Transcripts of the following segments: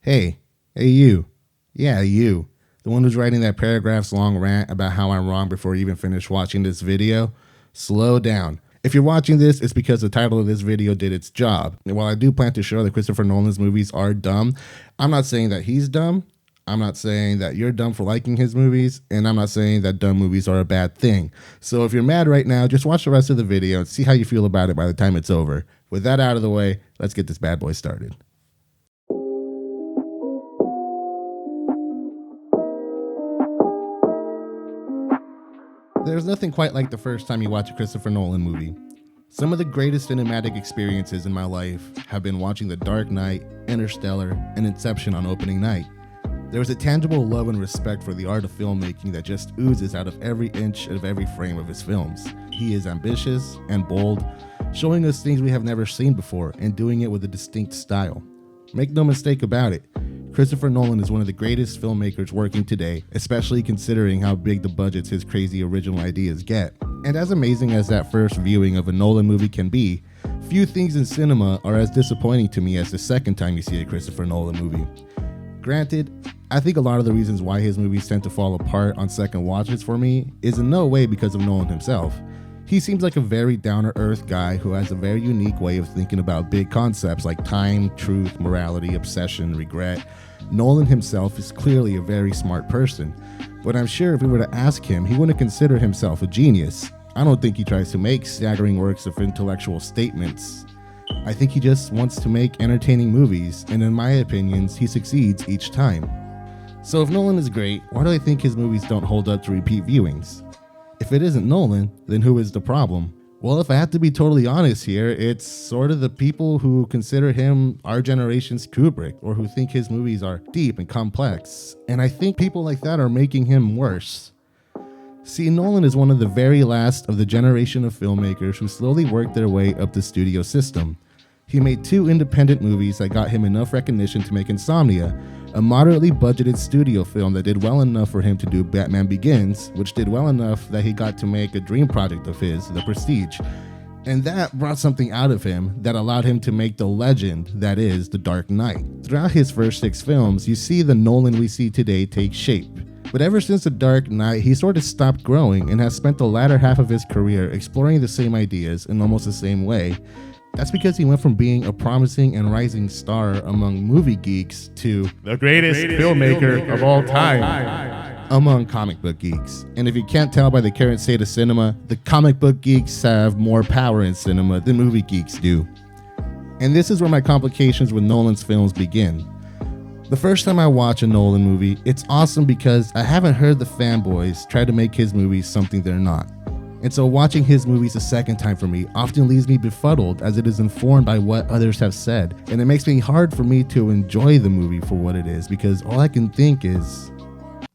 Hey, you. Yeah, you. The one who's writing that paragraphs long rant about how I'm wrong before you even finish watching this video. Slow down. If you're watching this, it's because the title of this video did its job. And while I do plan to show that Christopher Nolan's movies are dumb, I'm not saying that he's dumb. I'm not saying that you're dumb for liking his movies, and I'm not saying that dumb movies are a bad thing. So if you're mad right now, just watch the rest of the video and see how you feel about it by the time it's over. With that out of the way, let's get this bad boy started. There's nothing quite like the first time you watch a Christopher Nolan movie. Some of the greatest cinematic experiences in my life have been watching The Dark Knight, Interstellar, and Inception on opening night. There is a tangible love and respect for the art of filmmaking that just oozes out of every inch of every frame of his films. He is ambitious and bold, showing us things we have never seen before and doing it with a distinct style. Make no mistake about it, Christopher Nolan is one of the greatest filmmakers working today, especially considering how big the budgets his crazy original ideas get. And as amazing as that first viewing of a Nolan movie can be, few things in cinema are as disappointing to me as the second time you see a Christopher Nolan movie. Granted, I think a lot of the reasons why his movies tend to fall apart on second watches for me is in no way because of Nolan himself. He seems like a very down-to-earth guy who has a very unique way of thinking about big concepts like time, truth, morality, obsession, regret. Nolan himself is clearly a very smart person, but I'm sure if we were to ask him, he wouldn't consider himself a genius. I don't think he tries to make staggering works of intellectual statements. I think he just wants to make entertaining movies, and in my opinions, he succeeds each time. So if Nolan is great, why do I think his movies don't hold up to repeat viewings? If it isn't Nolan, then who is the problem? Well, if I have to be totally honest here, it's sort of the people who consider him our generation's Kubrick, or who think his movies are deep and complex. And I think people like that are making him worse. See, Nolan is one of the very last of the generation of filmmakers who slowly worked their way up the studio system. He made 2 independent movies that got him enough recognition to make Insomnia, a moderately budgeted studio film that did well enough for him to do Batman Begins, which did well enough that he got to make a dream project of his, The Prestige. And that brought something out of him that allowed him to make the legend that is The Dark Knight. Throughout his first 6 films, you see the Nolan we see today take shape. But ever since The Dark Knight, he sort of stopped growing and has spent the latter half of his career exploring the same ideas in almost the same way. That's because he went from being a promising and rising star among movie geeks to the greatest filmmaker of all time among comic book geeks. And if you can't tell by the current state of cinema, the comic book geeks have more power in cinema than movie geeks do. And this is where my complications with Nolan's films begin. The first time I watch a Nolan movie, it's awesome because I haven't heard the fanboys try to make his movies something they're not. And so watching his movies a second time for me often leaves me befuddled as it is informed by what others have said. And it makes me hard for me to enjoy the movie for what it is because all I can think is,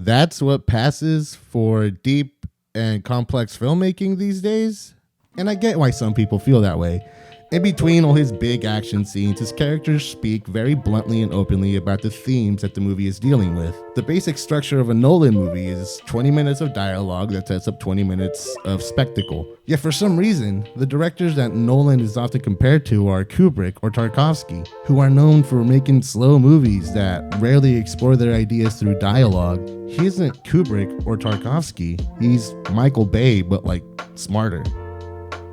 that's what passes for deep and complex filmmaking these days? And I get why some people feel that way. In between all his big action scenes, his characters speak very bluntly and openly about the themes that the movie is dealing with. The basic structure of a Nolan movie is 20 minutes of dialogue that sets up 20 minutes of spectacle. Yet for some reason, the directors that Nolan is often compared to are Kubrick or Tarkovsky, who are known for making slow movies that rarely explore their ideas through dialogue. He isn't Kubrick or Tarkovsky, he's Michael Bay, but like smarter.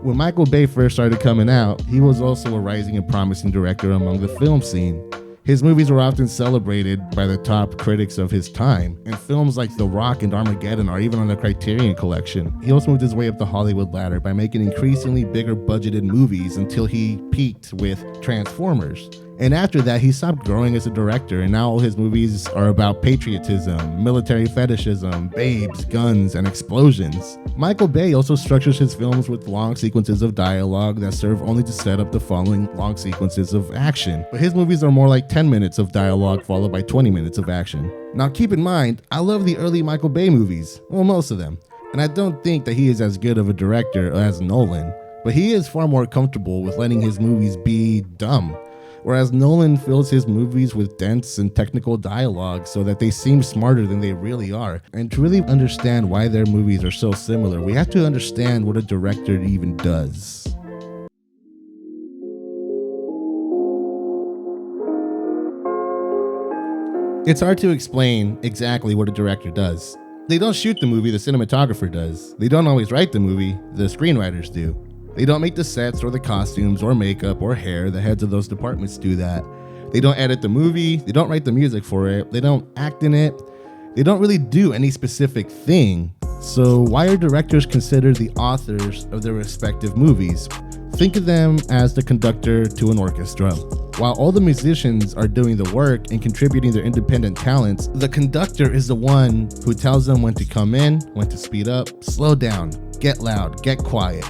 When Michael Bay first started coming out, he was also a rising and promising director among the film scene. His movies were often celebrated by the top critics of his time, and films like The Rock and Armageddon are even on the Criterion Collection. He also moved his way up the Hollywood ladder by making increasingly bigger budgeted movies until he peaked with Transformers. And after that, he stopped growing as a director, and now all his movies are about patriotism, military fetishism, babes, guns, and explosions. Michael Bay also structures his films with long sequences of dialogue that serve only to set up the following long sequences of action. But his movies are more like 10 minutes of dialogue followed by 20 minutes of action. Now keep in mind, I love the early Michael Bay movies, well, most of them. And I don't think that he is as good of a director as Nolan, but he is far more comfortable with letting his movies be dumb. Whereas Nolan fills his movies with dense and technical dialogue so that they seem smarter than they really are. And to really understand why their movies are so similar, we have to understand what a director even does. It's hard to explain exactly what a director does. They don't shoot the movie, the cinematographer does. They don't always write the movie, the screenwriters do. They don't make the sets or the costumes or makeup or hair, the heads of those departments do that. They don't edit the movie, they don't write the music for it, they don't act in it. They don't really do any specific thing. So why are directors considered the authors of their respective movies? Think of them as the conductor to an orchestra. While all the musicians are doing the work and contributing their independent talents, the conductor is the one who tells them when to come in, when to speed up, slow down, get loud, get quiet.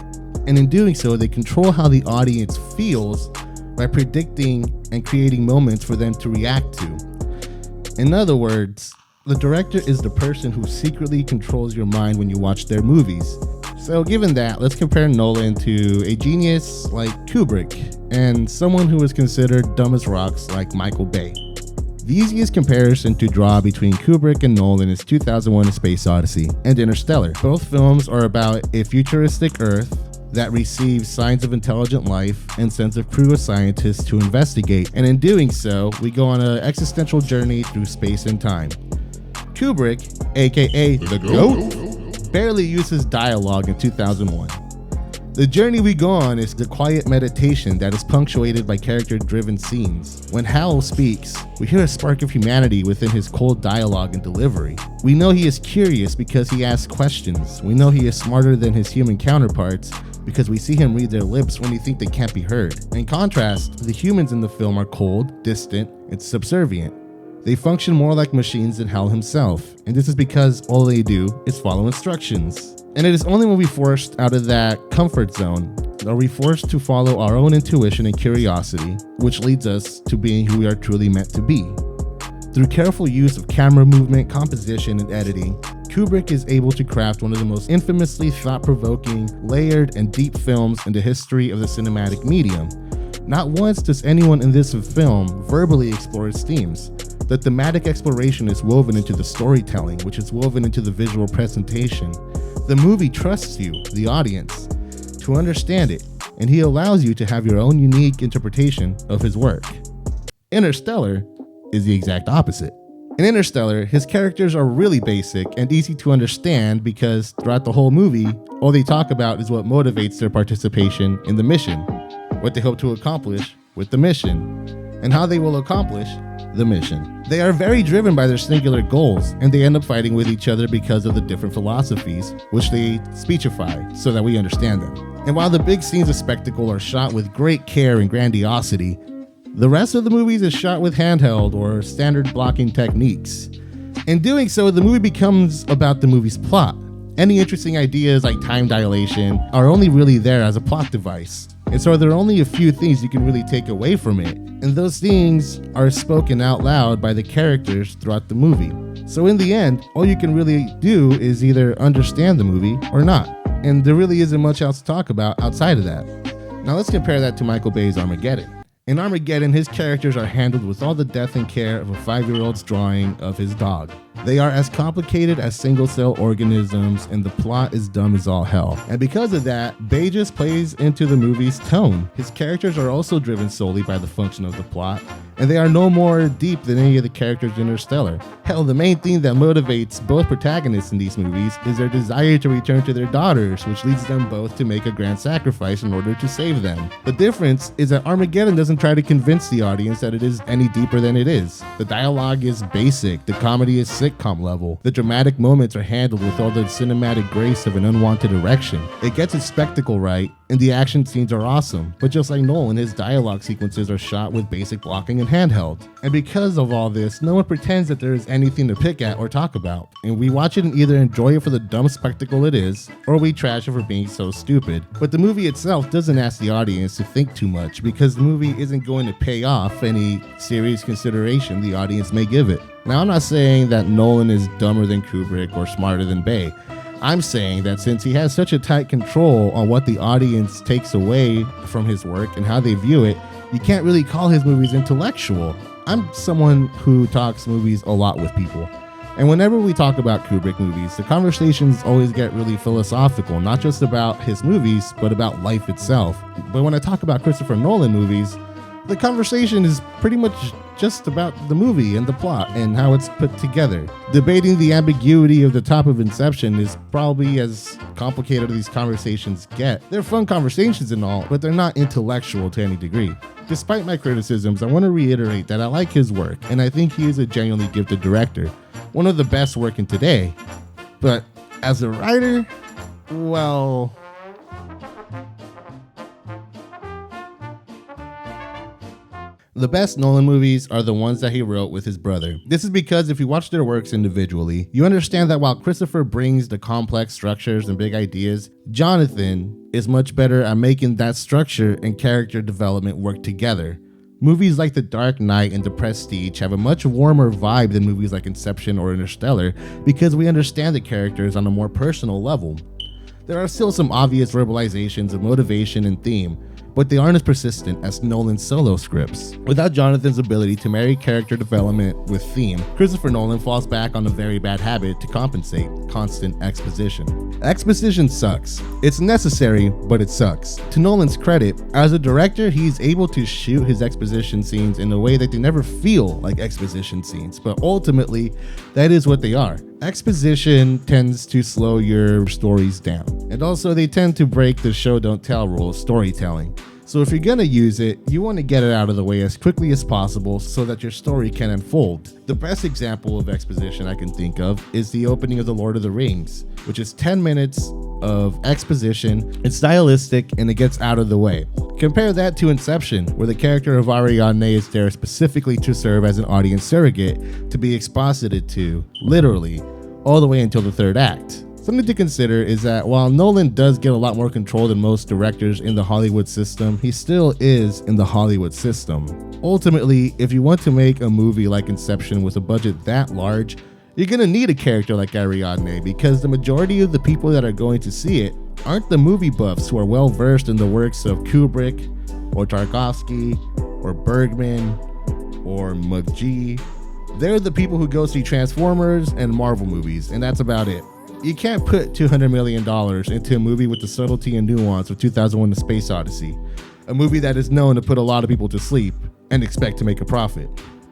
And in doing so, they control how the audience feels by predicting and creating moments for them to react to. In other words, the director is the person who secretly controls your mind when you watch their movies. So given that, let's compare Nolan to a genius like Kubrick and someone who is considered dumb as rocks like Michael Bay. The easiest comparison to draw between Kubrick and Nolan is 2001: A Space Odyssey and Interstellar. Both films are about a futuristic Earth that receives signs of intelligent life and sends a crew of scientists to investigate. And in doing so, we go on an existential journey through space and time. Kubrick, aka the GOAT, barely uses dialogue in 2001. The journey we go on is the quiet meditation that is punctuated by character-driven scenes. When Hal speaks, we hear a spark of humanity within his cold dialogue and delivery. We know he is curious because he asks questions. We know he is smarter than his human counterparts because we see him read their lips when you think they can't be heard. In contrast, the humans in the film are cold, distant, and subservient. They function more like machines than Hal himself, and this is because all they do is follow instructions. And it is only when we're forced out of that comfort zone are we forced to follow our own intuition and curiosity, which leads us to being who we are truly meant to be. Through careful use of camera movement, composition, and editing, Kubrick is able to craft one of the most infamously thought-provoking, layered, and deep films in the history of the cinematic medium. Not once does anyone in this film verbally explore its themes. The thematic exploration is woven into the storytelling, which is woven into the visual presentation. The movie trusts you, the audience, to understand it, and he allows you to have your own unique interpretation of his work. Interstellar is the exact opposite. In Interstellar, his characters are really basic and easy to understand because throughout the whole movie, all they talk about is what motivates their participation in the mission, what they hope to accomplish with the mission, and how they will accomplish the mission. They are very driven by their singular goals, and they end up fighting with each other because of the different philosophies, which they speechify so that we understand them. And while the big scenes of spectacle are shot with great care and grandiosity, the rest of the movies is shot with handheld or standard blocking techniques. In doing so, the movie becomes about the movie's plot. Any interesting ideas like time dilation are only really there as a plot device. And so there are only a few things you can really take away from it. And those things are spoken out loud by the characters throughout the movie. So in the end, all you can really do is either understand the movie or not. And there really isn't much else to talk about outside of that. Now let's compare that to Michael Bay's Armageddon. In Armageddon, his characters are handled with all the depth and care of a 5-year-old's drawing of his dog. They are as complicated as single-cell organisms, and the plot is dumb as all hell. And because of that, Bay just plays into the movie's tone. His characters are also driven solely by the function of the plot, and they are no more deep than any of the characters in Interstellar. Hell, the main thing that motivates both protagonists in these movies is their desire to return to their daughters, which leads them both to make a grand sacrifice in order to save them. The difference is that Armageddon doesn't try to convince the audience that it is any deeper than it is. The dialogue is basic, the comedy is sitcom level, the dramatic moments are handled with all the cinematic grace of an unwanted erection. It gets its spectacle right, and the action scenes are awesome, but just like Nolan, his dialogue sequences are shot with basic blocking and handheld. And because of all this, no one pretends that there is anything to pick at or talk about, and we watch it and either enjoy it for the dumb spectacle it is, or we trash it for being so stupid. But the movie itself doesn't ask the audience to think too much, because the movie isn't going to pay off any serious consideration the audience may give it. Now, I'm not saying that Nolan is dumber than Kubrick or smarter than Bay. I'm saying that since he has such a tight control on what the audience takes away from his work and how they view it, you can't really call his movies intellectual. I'm someone who talks movies a lot with people. And whenever we talk about Kubrick movies, the conversations always get really philosophical, not just about his movies, but about life itself. But when I talk about Christopher Nolan movies, the conversation is pretty much just about the movie and the plot and how it's put together. Debating the ambiguity of the top of Inception is probably as complicated as these conversations get. They're fun conversations and all, but they're not intellectual to any degree. Despite my criticisms, I want to reiterate that I like his work, and I think he is a genuinely gifted director, one of the best working today. But as a writer, well... The best Nolan movies are the ones that he wrote with his brother. This is because if you watch their works individually, you understand that while Christopher brings the complex structures and big ideas, Jonathan is much better at making that structure and character development work together. Movies like The Dark Knight and The Prestige have a much warmer vibe than movies like Inception or Interstellar because we understand the characters on a more personal level. There are still some obvious verbalizations of motivation and theme, but they aren't as persistent as Nolan's solo scripts. Without Jonathan's ability to marry character development with theme, Christopher Nolan falls back on a very bad habit to compensate: constant exposition. Exposition sucks. It's necessary, but it sucks. To Nolan's credit, as a director, he's able to shoot his exposition scenes in a way that they never feel like exposition scenes, but ultimately, that is what they are. Exposition tends to slow your stories down, and also they tend to break the show don't tell rule of storytelling. So if you're gonna use it, you want to get it out of the way as quickly as possible so that your story can unfold. The best example of exposition I can think of is the opening of The Lord of the Rings, which is 10 minutes of exposition. It's stylistic and it gets out of the way. Compare that to Inception, where the character of Ariadne is there specifically to serve as an audience surrogate to be exposited to, literally, all the way until the third act. Something to consider is that while Nolan does get a lot more control than most directors in the Hollywood system, he still is in the Hollywood system. Ultimately, if you want to make a movie like Inception with a budget that large, you're gonna need a character like Ariadne because the majority of the people that are going to see it aren't the movie buffs who are well versed in the works of Kubrick or Tarkovsky or Bergman or McGee. They're the people who go see Transformers and Marvel movies, and that's about it. You can't put $200 million into a movie with the subtlety and nuance of 2001: A Space Odyssey, a movie that is known to put a lot of people to sleep, and expect to make a profit.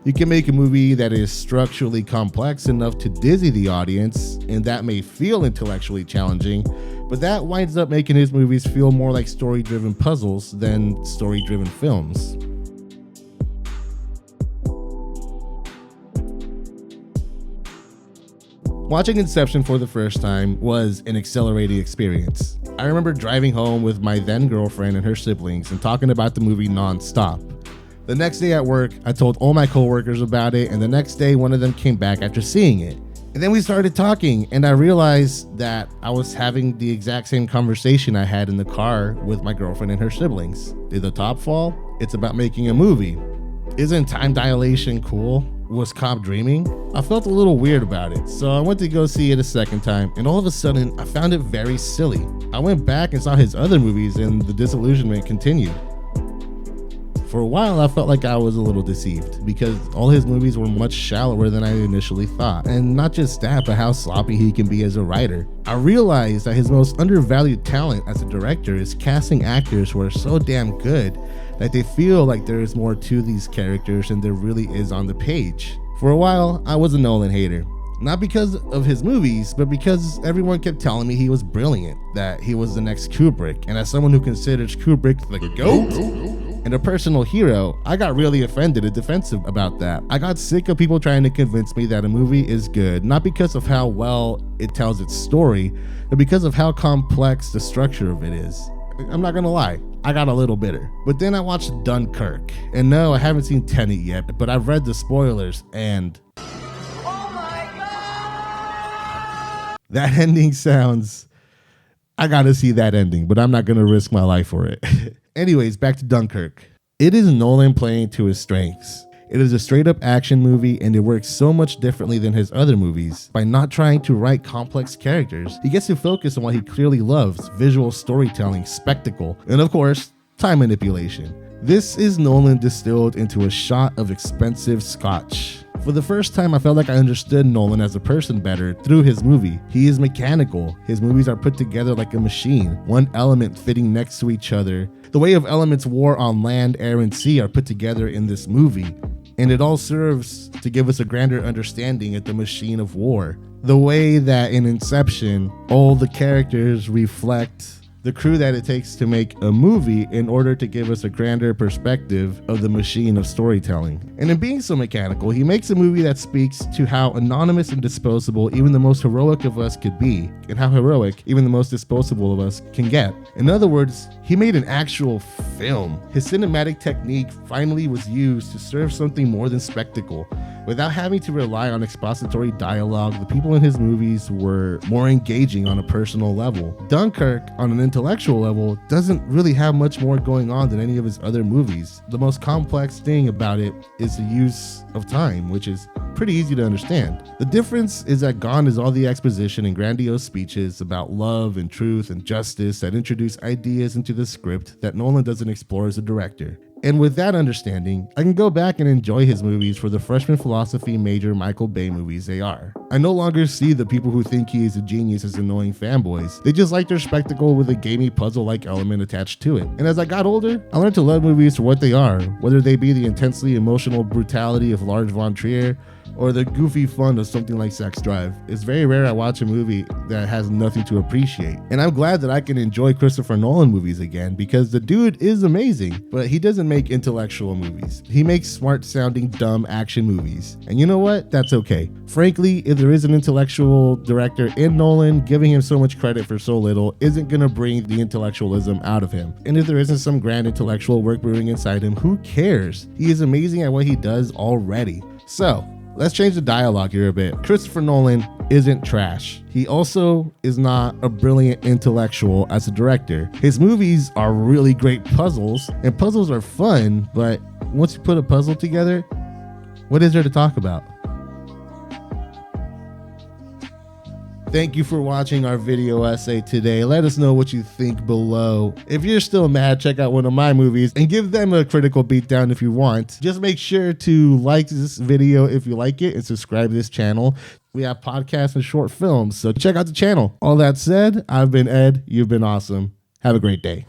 You can make a movie that is structurally complex enough to dizzy the audience, and that may feel intellectually challenging, but that winds up making his movies feel more like story-driven puzzles than story-driven films. Watching Inception for the first time was an accelerating experience. I remember driving home with my then girlfriend and her siblings and talking about the movie non-stop. The next day at work, I told all my coworkers about it, and the next day one of them came back after seeing it. And then we started talking, and I realized that I was having the exact same conversation I had in the car with my girlfriend and her siblings. Did the top fall? It's about making a movie. Isn't time dilation cool? Was Cobb dreaming? I felt a little weird about it, so I went to go see it a second time, and all of a sudden, I found it very silly. I went back and saw his other movies, and the disillusionment continued. For a while, I felt like I was a little deceived, because all his movies were much shallower than I initially thought. And not just that, but how sloppy he can be as a writer. I realized that his most undervalued talent as a director is casting actors who are so damn good that they feel like there is more to these characters than there really is on the page. For a while, I was a Nolan hater. Not because of his movies, but because everyone kept telling me he was brilliant, that he was the next Kubrick, and as someone who considers Kubrick the GOAT and a personal hero, I got really offended and defensive about that. I got sick of people trying to convince me that a movie is good, not because of how well it tells its story, but because of how complex the structure of it is. I'm not gonna lie, I got a little bitter. But then I watched Dunkirk, and no, I haven't seen Tenet yet, but I've read the spoilers, and Oh my God! that ending sounds... I gotta see that ending, but I'm not gonna risk my life for it. Anyways, back to Dunkirk. It is Nolan playing to his strengths. It is a straight up action movie, and it works so much differently than his other movies. By not trying to write complex characters, he gets to focus on what he clearly loves: visual storytelling, spectacle, and of course, time manipulation. This is Nolan distilled into a shot of expensive scotch. For the first time, I felt like I understood Nolan as a person better through his movie. He is mechanical. His movies are put together like a machine, one element fitting next to each other. The way of elements war on land, air, and sea are put together in this movie. And it all serves to give us a grander understanding of the machine of war. The way that in Inception, all the characters reflect the crew that it takes to make a movie in order to give us a grander perspective of the machine of storytelling. And in being so mechanical, he makes a movie that speaks to how anonymous and disposable even the most heroic of us could be, and how heroic even the most disposable of us can get. In other words, he made an actual film. His cinematic technique finally was used to serve something more than spectacle. Without having to rely on expository dialogue, the people in his movies were more engaging on a personal level. Dunkirk, on an intellectual level, doesn't really have much more going on than any of his other movies. The most complex thing about it is the use of time, which is pretty easy to understand. The difference is that gone is all the exposition and grandiose speeches about love and truth and justice that introduce ideas into the script that Nolan doesn't explore as a director. And with that understanding, I can go back and enjoy his movies for the freshman philosophy major Michael Bay movies they are. I no longer see the people who think he is a genius as annoying fanboys. They just like their spectacle with a gamey puzzle-like element attached to it. And as I got older, I learned to love movies for what they are, whether they be the intensely emotional brutality of Lars von Trier or the goofy fun of something like Sex Drive. It's very rare I watch a movie that has nothing to appreciate. And I'm glad that I can enjoy Christopher Nolan movies again, because the dude is amazing, but he doesn't make intellectual movies. He makes smart sounding dumb action movies. And you know what? That's okay. Frankly, if there is an intellectual director in Nolan, giving him so much credit for so little isn't gonna bring the intellectualism out of him. And if there isn't some grand intellectual work brewing inside him, who cares? He is amazing at what he does already. So, let's change the dialogue here a bit. Christopher Nolan isn't trash. He also is not a brilliant intellectual as a director. His movies are really great puzzles, and puzzles are fun, but once you put a puzzle together, what is there to talk about? Thank you for watching our video essay today. Let us know what you think below. If you're still mad, check out one of my movies and give them a critical beatdown if you want. Just make sure to like this video if you like it and subscribe to this channel. We have podcasts and short films, so check out the channel. All that said, I've been Ed. You've been awesome. Have a great day.